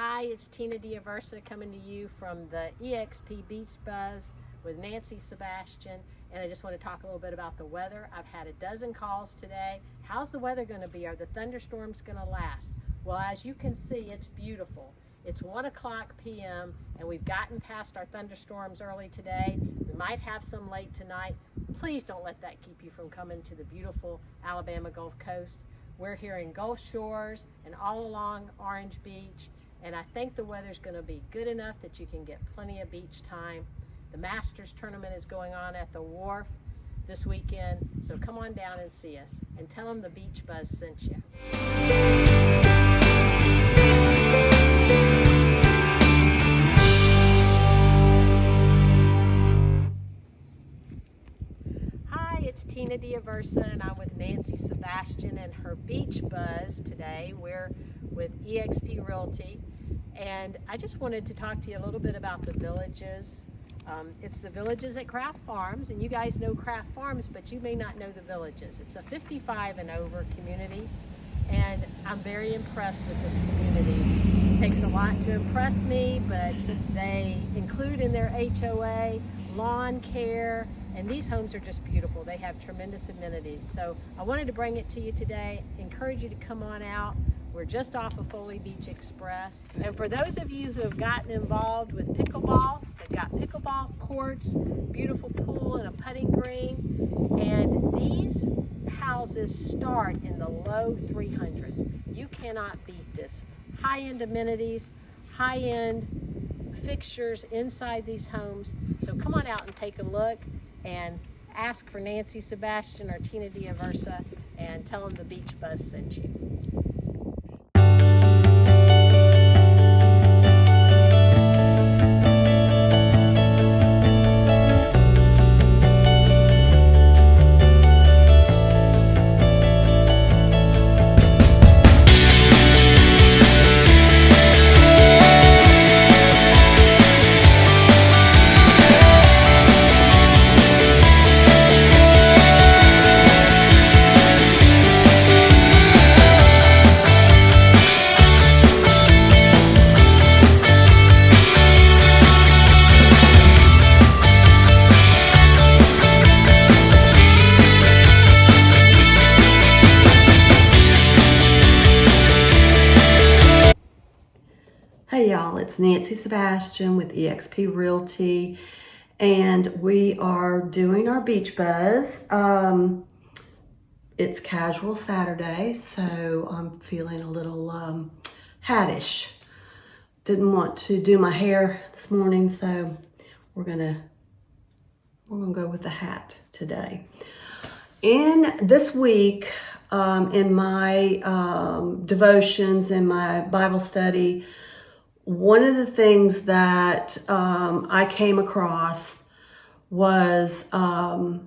Hi, it's Tina D'Aversa coming to you from the EXP Beach Buzz with Nancy Sebastian, and I just want to talk a little bit about the weather. I've had a dozen calls today. How's the weather going to be? Are the thunderstorms going to last? Well, as you can see, it's beautiful. It's 1 o'clock p.m. and we've gotten past our thunderstorms early today. We might have some late tonight. Please don't let that keep you from coming to the beautiful Alabama Gulf Coast. We're here in Gulf Shores and all along Orange Beach, and I think the weather's going to be good enough that you can get plenty of beach time. The Masters tournament is going on at the wharf this weekend, so come on down and see us and tell them the Beach Buzz sent you. It's Tina D'Aversa, and I'm with Nancy Sebastian and her Beach Buzz today. We're with EXP Realty, and I just wanted to talk to you a little bit about the villages. It's the villages at Craft Farms, and you guys know Craft Farms, but you may not know the villages. It's a 55 and over community, and I'm very impressed with this community. It takes a lot to impress me, but they include in their HOA lawn care, and these homes are just beautiful. They have tremendous amenities. So I wanted to bring it to you today, encourage you to come on out. We're just off of Foley Beach Express. And for those of you who have gotten involved with pickleball, they've got pickleball courts, beautiful pool and a putting green. And these houses start in the low 300s. You cannot beat this. High-end amenities, high-end fixtures inside these homes. So come on out and take a look and ask for Nancy Sebastian or Tina D'Aversa and tell them the Beach Buzz sent you. Hey y'all, it's Nancy Sebastian with EXP Realty, and we are doing our Beach Buzz. It's casual Saturday, so I'm feeling a little hattish. Didn't want to do my hair this morning, so we're gonna go with the hat today. In this week, in my devotions, in my Bible study, one of the things that I came across was the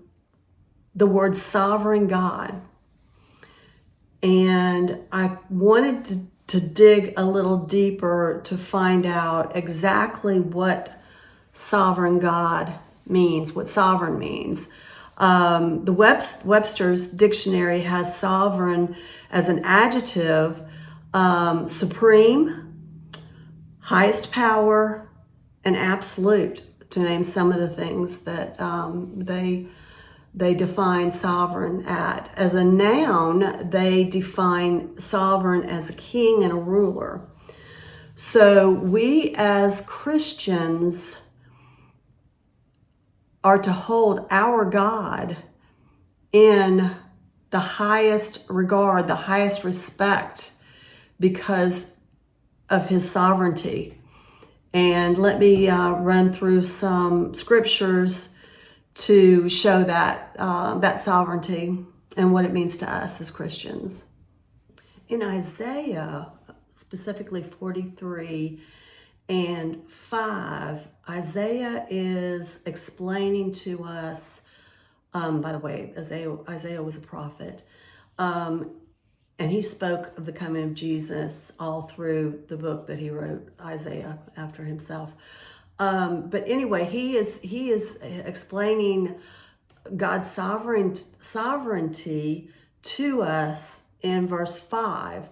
word sovereign God. And I wanted to dig a little deeper to find out exactly what sovereign God means, what sovereign means. The Webster's dictionary has sovereign as an adjective, supreme, highest power, and absolute, to name some of the things that they define sovereign at. As a noun, they define sovereign as a king and a ruler. So we as Christians are to hold our God in the highest regard, the highest respect, because of his sovereignty. And let me run through some scriptures to show that that sovereignty and what it means to us as Christians. In Isaiah, specifically 43 and 5, Isaiah is explaining to us, by the way, Isaiah was a prophet, and he spoke of the coming of Jesus all through the book that he wrote, Isaiah, after himself. But anyway, he is explaining God's sovereignty to us in verse 5,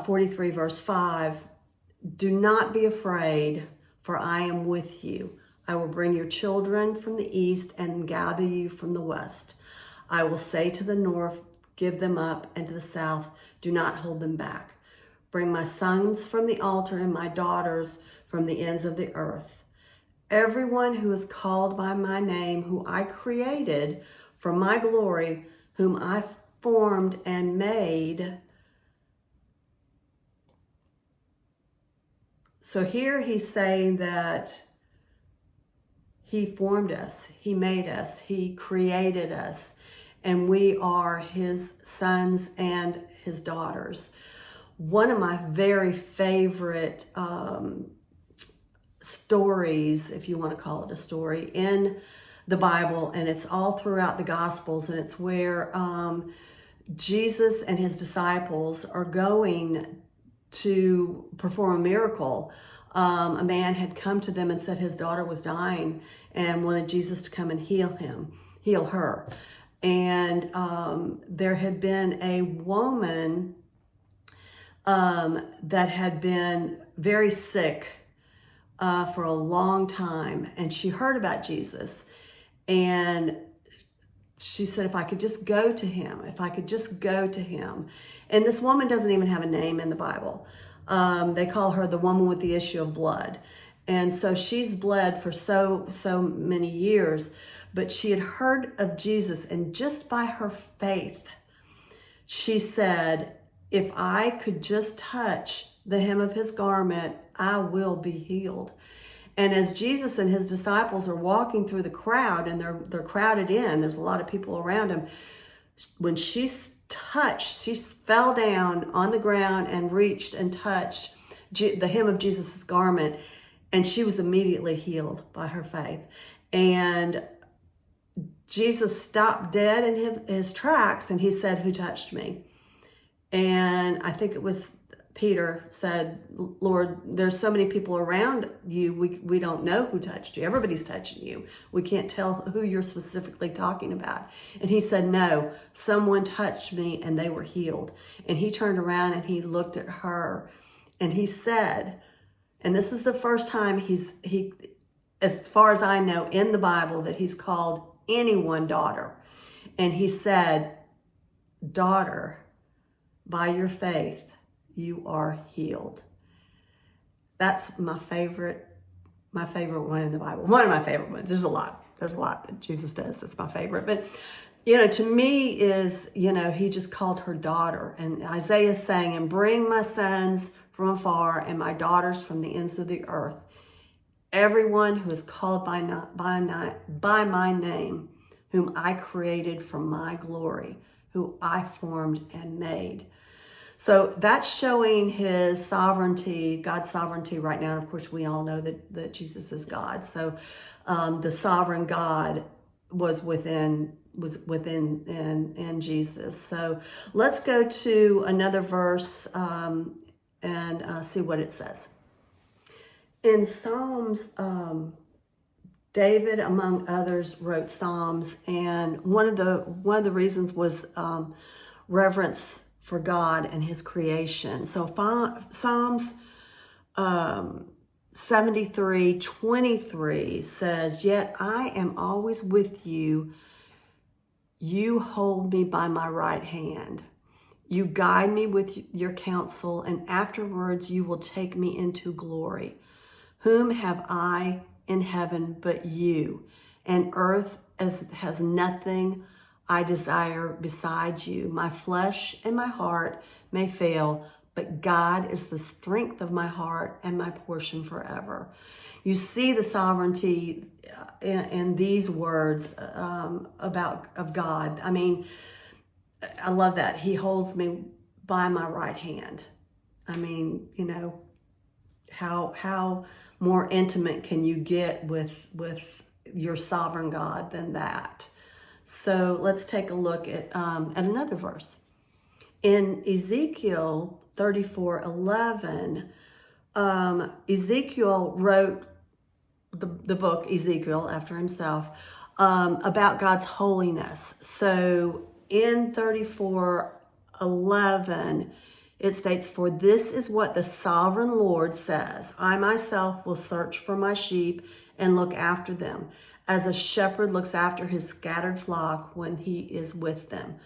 43 verse 5. Do not be afraid, for I am with you. I will bring your children from the east and gather you from the west. I will say to the north, give them up, and to the south, do not hold them back. Bring my sons from the altar and my daughters from the ends of the earth. Everyone who is called by my name, who I created for my glory, whom I formed and made. So here he's saying that he formed us, he made us, he created us, and we are his sons and his daughters. One of my very favorite stories, if you want to call it a story, in the Bible, and it's all throughout the Gospels, and it's where Jesus and his disciples are going to perform a miracle. A man had come to them and said his daughter was dying and wanted Jesus to come and heal her. And there had been a woman that had been very sick for a long time, and she heard about Jesus, and she said, if I could just go to him, if I could just go to him. And this woman doesn't even have a name in the Bible. They call her the woman with the issue of blood. And so she's bled for so many years, but she had heard of Jesus, and just by her faith, she said, if I could just touch the hem of his garment, I will be healed. And as Jesus and his disciples are walking through the crowd, and they're crowded in, there's a lot of people around him, when she fell down on the ground and reached and touched the hem of Jesus' garment, and she was immediately healed by her faith. And Jesus stopped dead in his tracks, and he said, who touched me? And I think it was Peter said, Lord, there's so many people around you, we don't know who touched you. Everybody's touching you. We can't tell who you're specifically talking about. And he said, no, someone touched me and they were healed. And he turned around and he looked at her and he said, and this is the first time he, as far as I know, in the Bible that he's called anyone daughter. And he said, daughter, by your faith, you are healed. That's my favorite one in the Bible. One of my favorite ones. There's a lot that Jesus does that's my favorite. But, to me is, he just called her daughter. And Isaiah is saying, and bring my sons from afar and my daughters from the ends of the earth. Everyone who is called by my name, whom I created for my glory, who I formed and made. So that's showing his sovereignty, God's sovereignty right now. And of course, we all know that Jesus is God. So the sovereign God was within in Jesus. So let's go to another verse and see what it says. In Psalms, David, among others, wrote Psalms, and one of the reasons was reverence for God and his creation. So Psalms 73:23 says, yet I am always with you. You hold me by my right hand. You guide me with your counsel, and afterwards you will take me into glory. Whom have I in heaven but you? And earth has nothing I desire besides you. My flesh and my heart may fail, but God is the strength of my heart and my portion forever. You see the sovereignty in these words of God. I mean, I love that. He holds me by my right hand. I mean, how more intimate can you get with your sovereign God than that? So let's take a look at another verse. In Ezekiel 34:11, Ezekiel wrote the book Ezekiel after himself about God's holiness. So in 34:11, it states, "For this is what the sovereign Lord says, I myself will search for my sheep and look after them, as a shepherd looks after his scattered flock when he is with them.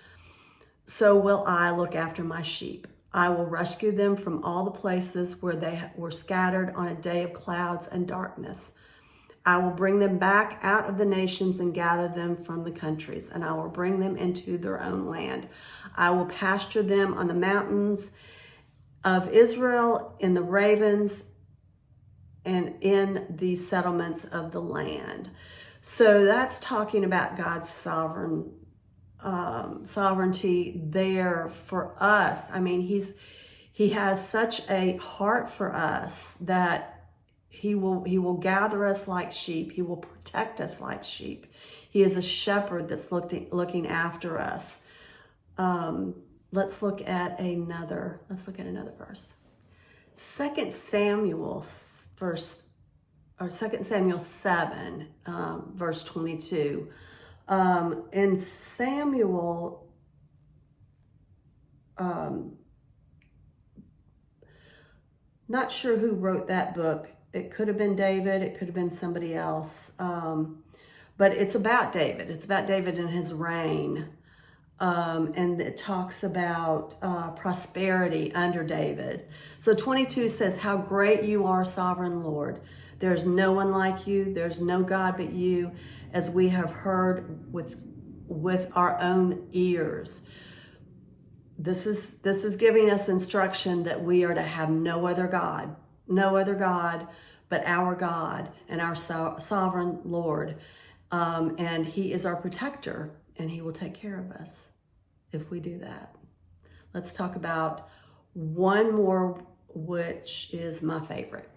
So will I look after my sheep. I will rescue them from all the places where they were scattered on a day of clouds and darkness. I will bring them back out of the nations and gather them from the countries, and I will bring them into their own land. I will pasture them on the mountains of Israel, in the ravens, and in the settlements of the land." So that's talking about God's sovereignty there for us. I mean, he has such a heart for us that he will gather us like sheep. He will protect us like sheep. He is a shepherd that's looking after us. Let's look at another verse. 2 Samuel 7, verse 22. And Samuel, not sure who wrote that book. It could have been David. It could have been somebody else. But it's about David. It's about David and his reign. And it talks about prosperity under David. So 22 says, "How great you are, sovereign Lord. There's no one like you. There's no God but you, as we have heard with our own ears." This is giving us instruction that we are to have no other God but our God and our sovereign Lord. And he is our protector, and he will take care of us if we do that. Let's talk about one more, which is my favorite.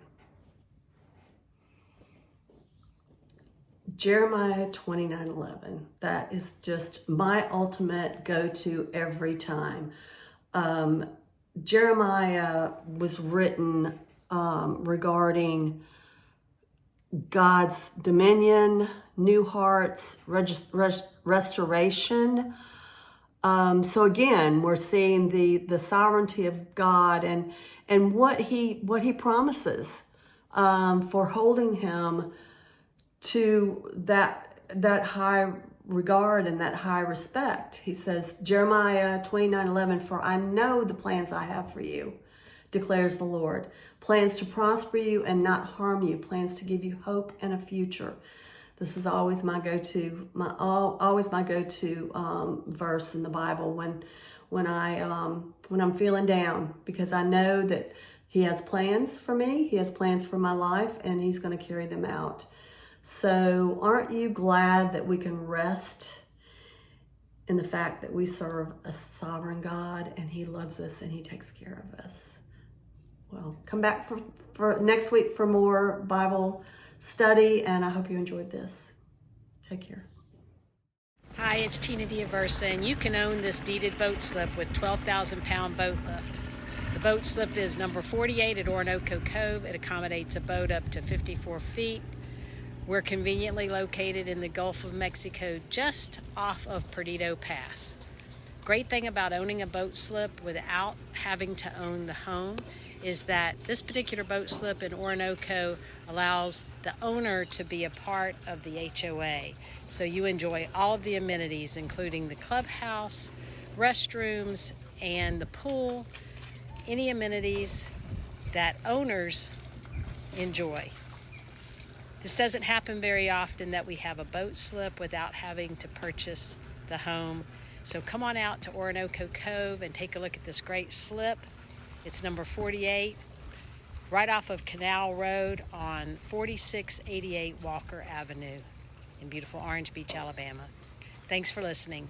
Jeremiah 29:11. That is just my ultimate go-to every time. Jeremiah was written regarding God's dominion, new hearts, restoration. So again, we're seeing the sovereignty of God and what he promises for holding him to that high regard and that high respect. He says, Jeremiah 29:11, "For I know the plans I have for you, declares the Lord. Plans to prosper you and not harm you. Plans to give you hope and a future." This is always my go-to, verse in the Bible when I'm feeling down, because I know that he has plans for me. He has plans for my life, and he's going to carry them out. So aren't you glad that we can rest in the fact that we serve a sovereign God, and he loves us and he takes care of us? Well, come back for next week for more Bible study, and I hope you enjoyed this. Take care. Hi, it's Tina Diaversa, and you can own this deeded boat slip with 12,000-pound boat lift. The boat slip is number 48 at Orinoco Cove. It accommodates a boat up to 54 feet. We're conveniently located in the Gulf of Mexico, just off of Perdido Pass. Great thing about owning a boat slip without having to own the home is that this particular boat slip in Orinoco allows the owner to be a part of the HOA. So you enjoy all of the amenities, including the clubhouse, restrooms, and the pool, any amenities that owners enjoy. This doesn't happen very often, that we have a boat slip without having to purchase the home. So come on out to Orinoco Cove and take a look at this great slip. It's number 48, right off of Canal Road on 4688 Walker Avenue in beautiful Orange Beach, Alabama. Thanks for listening.